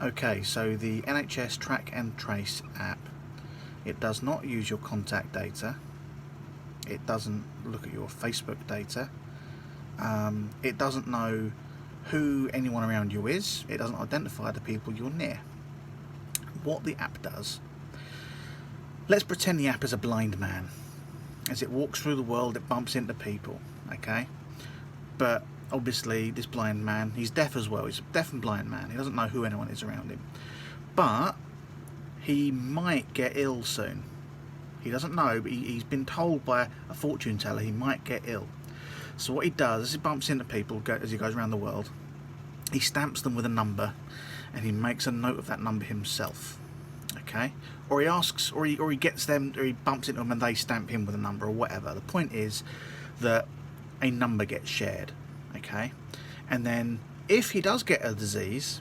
Okay, so the NHS Track and Trace app, it does not use your contact data, it doesn't look at your Facebook data, it doesn't know who anyone around you is, it doesn't identify the people you're near. What the app does, let's pretend the app is a blind man. As it walks through the world, it bumps into people, okay? But obviously this blind man, he's deaf as well, he's a deaf and blind man, he doesn't know who anyone is around him. But he might get ill soon. He doesn't know, but he's been told by a fortune teller he might get ill. So what he does, as he bumps into people as he goes around the world, he stamps them with a number and he makes a note of that number himself. Okay? Or he asks, or he gets them, or he bumps into them and they stamp him with a number or whatever. The point is that a number gets shared. Okay? And then if he does get a disease,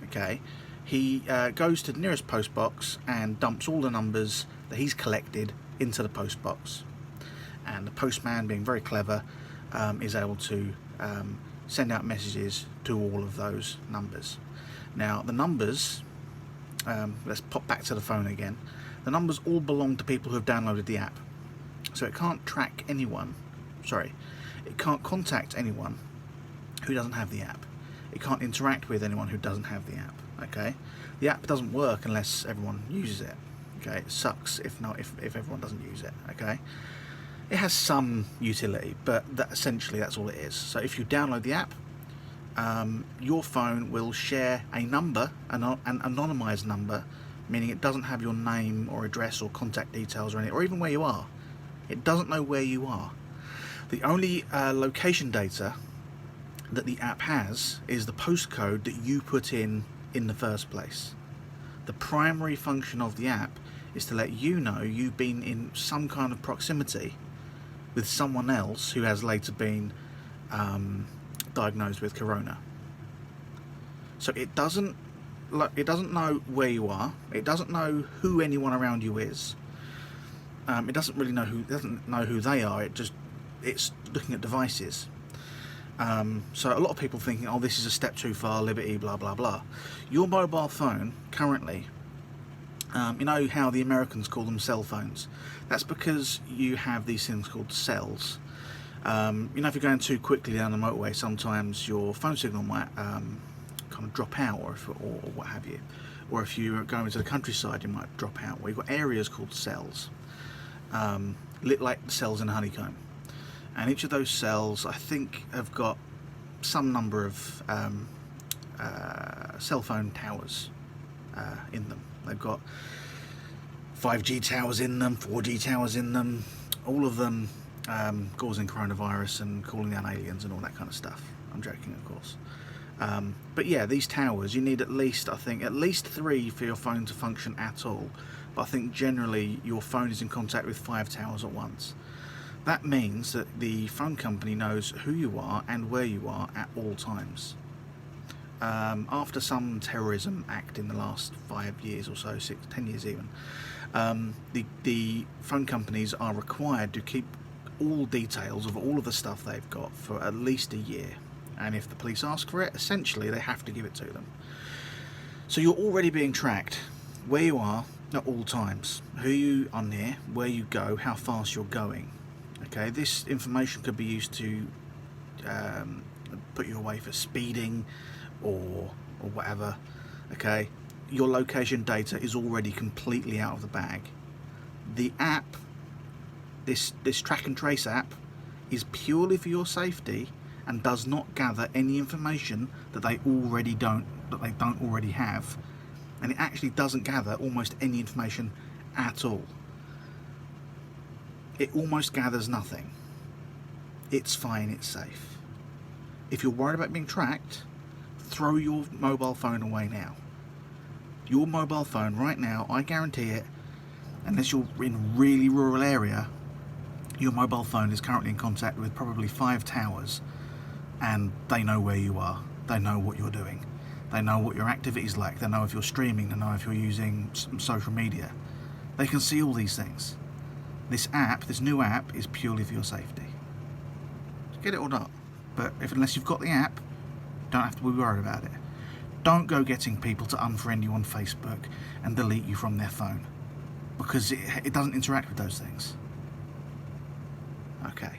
okay, he goes to the nearest post box and dumps all the numbers that he's collected into the post box. And the postman, being very clever, is able to send out messages to all of those numbers. Now the numbers, let's pop back to the phone again, the numbers all belong to people who have downloaded the app. So it can't track anyone, it can't contact anyone who doesn't have the app. It can't interact with anyone who doesn't have the app, okay? The app doesn't work unless everyone uses it, okay? It sucks if everyone doesn't use it, okay? It has some utility, but essentially that's all it is. So if you download the app, your phone will share a number, an anonymized number, meaning it doesn't have your name or address or contact details or anything, or even where you are. It doesn't know where you are. The only location data that the app has is the postcode that you put in the first place. The primary function of the app is to let you know you've been in some kind of proximity with someone else who has later been diagnosed with corona. So it doesn't know where you are. It doesn't know who anyone around you is. It doesn't really know who they are. It's looking at devices. So a lot of people thinking, oh, this is a step too far, liberty, blah blah blah. Your mobile phone currently, you know how the Americans call them cell phones? That's because you have these things called cells. You know, if you're going too quickly down the motorway, sometimes your phone signal might kind of drop out, or what have you. Or if you're going into the countryside, you might drop out. Well, you've got areas called cells, lit like the cells in a honeycomb. And each of those cells, I think, have got some number of cell phone towers in them. They've got 5G towers in them, 4G towers in them, all of them causing coronavirus and calling down aliens and all that kind of stuff. I'm joking, of course. But yeah, these towers, you need at least 3 for your phone to function at all. But I think generally your phone is in contact with 5 towers at once. That means that the phone company knows who you are and where you are at all times. After some terrorism act in the last 5 years or so, 10 years even, the phone companies are required to keep all details of all of the stuff they've got for at least a year. And if the police ask for it, essentially they have to give it to them. So you're already being tracked, where you are at all times, who you are near, where you go, how fast you're going. Okay, this information could be used to put you away for speeding or whatever. Okay, your location data is already completely out of the bag. The app, this track and trace app, is purely for your safety and does not gather any information that they don't already have, and it actually doesn't gather almost any information at all. It almost gathers nothing. It's fine, it's safe. If you're worried about being tracked, throw your mobile phone away now. Your mobile phone right now, I guarantee it, unless you're in a really rural area, your mobile phone is currently in contact with probably 5 towers, and they know where you are. They know what you're doing. They know what your activity's like. They know if you're streaming. They know if you're using some social media. They can see all these things. This new app, is purely for your safety. Get it or not, but unless you've got the app, don't have to be worried about it. Don't go getting people to unfriend you on Facebook and delete you from their phone, because it doesn't interact with those things. Okay.